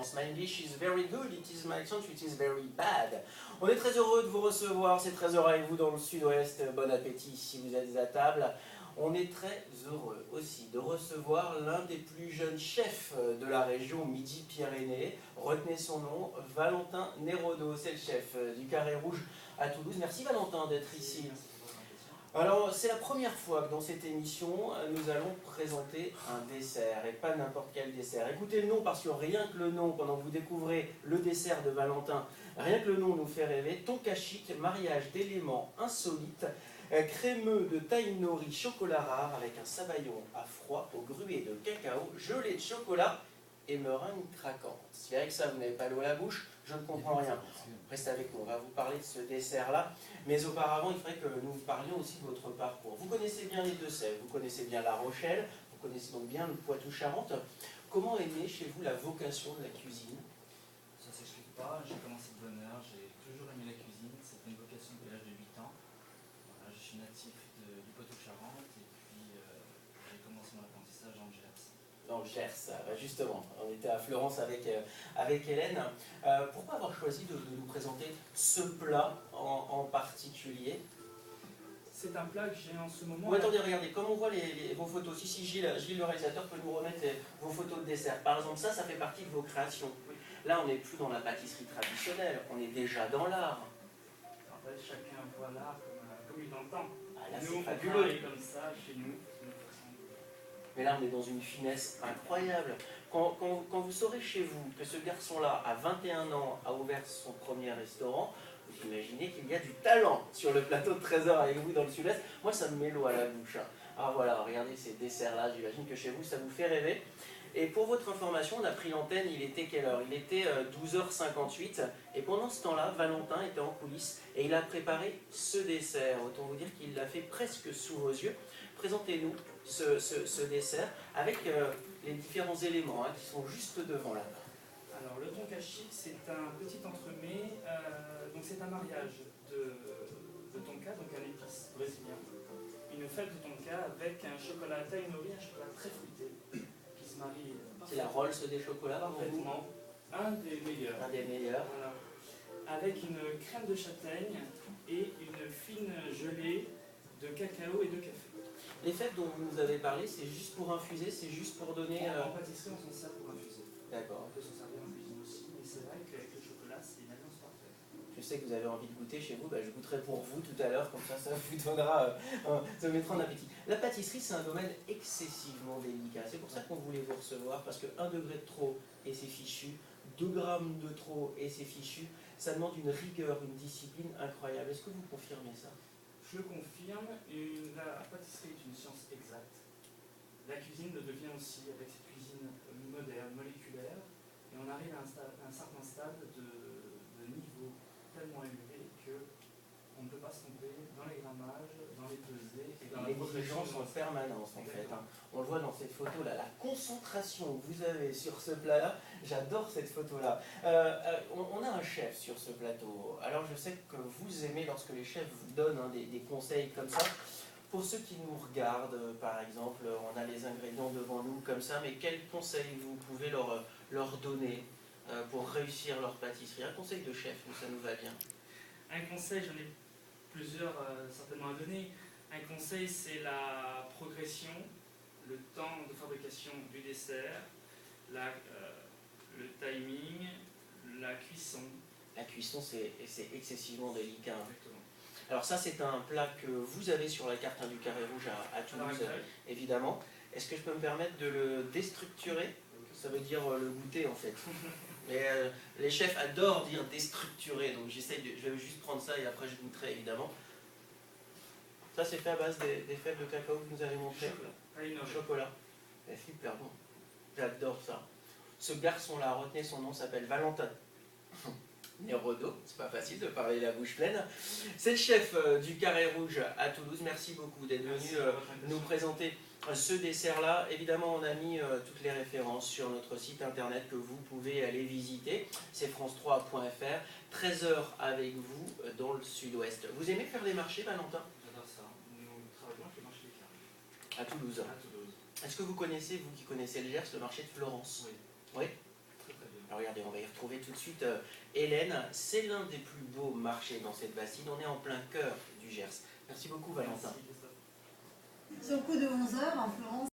France. My English is very good, it is my accent which is very bad. On est très heureux de vous recevoir, c'est très heureux avec vous dans le sud-ouest. Bon appétit si vous êtes à table. On est très heureux aussi de recevoir l'un des plus jeunes chefs de la région Midi-Pyrénées. Retenez son nom, Valentin Nérodo, c'est le chef du Carré Rouge à Toulouse. Merci Valentin d'être ici. Alors, c'est la première fois que dans cette émission, nous allons présenter un dessert, et pas n'importe quel dessert. Écoutez le nom, parce que rien que le nom, pendant que vous découvrez le dessert de Valentin, rien que le nom nous fait rêver. Tonka chic, mariage d'éléments insolites, crémeux de taille nori, chocolat rare, avec un sabayon à froid au gruet de cacao, gelé de chocolat et meringue craquante. Si avec ça vous n'avez pas l'eau à la bouche, je ne comprends rien. Restez avec nous, on va vous parler de ce dessert-là. Mais auparavant, il faudrait que nous parlions aussi de votre parcours. Vous connaissez bien les Deux-Sèvres, vous connaissez bien La Rochelle, vous connaissez donc bien le Poitou-Charentes. Comment est née chez vous la vocation de la cuisine? Ça ne s'explique pas, j'ai commencé de bonne heure, j'ai toujours aimé la cuisine, c'était une vocation depuis l'âge de 8 ans. Voilà, je suis natif du Poitou-Charentes et puis j'ai commencé mon apprentissage en Gers. Dans le Gers, justement, on était à Florence avec Hélène. Pourquoi avoir choisi de nous présenter ce plat en particulier? C'est un plat que j'ai en ce moment. Ou attendez, regardez, comme on voit vos photos, si Gilles le réalisateur peut nous remettre vos photos de dessert. Par exemple, ça fait partie de vos créations. Oui. Là, on n'est plus dans la pâtisserie traditionnelle, on est déjà dans l'art. En fait, chacun voit l'art comme il l'entend. Ah, là, Nous, on c'est fabuleux. travaille comme ça chez nous. Mais là, on est dans une finesse incroyable. Quand vous saurez chez vous que ce garçon-là, à 21 ans, a ouvert son premier restaurant, vous imaginez qu'il y a du talent sur le plateau de Trésor avec vous dans le sud-est. Moi, ça me met l'eau à la bouche. Ah voilà, regardez ces desserts-là, j'imagine que chez vous, ça vous fait rêver. Et pour votre information, on a pris l'antenne, il était quelle heure? Il était 12h58. Et pendant ce temps-là, Valentin était en coulisses et il a préparé ce dessert. Autant vous dire qu'il l'a fait presque sous vos yeux. Présentez-nous ce dessert avec les différents éléments qui sont juste devant là. Alors, le tonka chic, c'est un petit entremets, donc c'est un mariage de tonka, donc un épice brésilien. Une fève de tonka avec un chocolat taille nori, un chocolat très fruité, qui se marie C'est la Rolls des chocolats, parfaitement. Un des meilleurs. Un des meilleurs. Voilà. Avec une crème de châtaigne et une fine gelée de cacao et de café. Les fèves dont vous nous avez parlé, c'est juste pour infuser, c'est juste pour donner... En pâtisserie, on s'en sert pour infuser. D'accord. On peut s'en servir en cuisine aussi, mais c'est vrai qu'avec le chocolat, c'est une alliance parfaite. Je sais que vous avez envie de goûter chez vous, je goûterai pour vous tout à l'heure, comme ça vous donnera, ça vous mettra en appétit. La pâtisserie, c'est un domaine excessivement délicat. C'est pour ça qu'on voulait vous recevoir, parce que 1 degré de trop et c'est fichu, 2 grammes de trop et c'est fichu. Ça demande une rigueur, une discipline incroyable. Est-ce que vous confirmez ça? Je le confirme, la pâtisserie est une science exacte. La cuisine le devient aussi avec cette cuisine moderne, moléculaire, et on arrive à un certain stade de niveau tellement élevé qu'on ne peut pas se tromper dans les grammages, dans les pesées et dans la progression en permanence en fait. On le voit dans cette photo-là, la concentration que vous avez sur ce plat-là, j'adore cette photo-là. On a un chef sur ce plateau. Alors je sais que vous aimez lorsque les chefs vous donnent des conseils comme ça. Pour ceux qui nous regardent, par exemple, on a les ingrédients devant nous comme ça, mais quels conseils vous pouvez leur donner pour réussir leur pâtisserie? Un conseil de chef, ça nous va bien. Un conseil, j'en ai plusieurs certainement à donner. Un conseil, c'est la progression, le temps de fabrication du dessert, le timing, la cuisson. La cuisson, c'est excessivement délicat. Exactement. Alors ça, c'est un plat que vous avez sur la carte du Carré Rouge à Toulouse, évidemment. Est-ce que je peux me permettre de le déstructurer? Ça veut dire le goûter, en fait. Mais les chefs adorent dire déstructurer, donc je vais juste prendre ça et après je goûterai, évidemment. Ça, c'est fait à base des fèves de cacao que vous nous avez montré. Chocolat. C'est super bon. J'adore ça. Ce garçon-là, retenez son nom, s'appelle Valentin Nérodo. C'est pas facile de parler la bouche pleine. C'est le chef du Carré Rouge à Toulouse. Merci beaucoup d'être venu nous présenter ce dessert-là. Évidemment, on a mis toutes les références sur notre site internet que vous pouvez aller visiter. C'est france3.fr. 13h avec vous dans le sud-ouest. Vous aimez faire les marchés, Valentin? J'adore ça. Nous travaillons avec le marché des Carrés. À Toulouse. À Toulouse. Est-ce que vous connaissez, vous qui connaissez le Gers, le marché de Florence? Oui. Oui. Très très bien. Alors regardez, on va y retrouver tout de suite Hélène. C'est l'un des plus beaux marchés dans cette bassine. On est en plein cœur du Gers. Merci beaucoup Valentin. Merci, Christophe. Sur le coup de 11 h en Florence,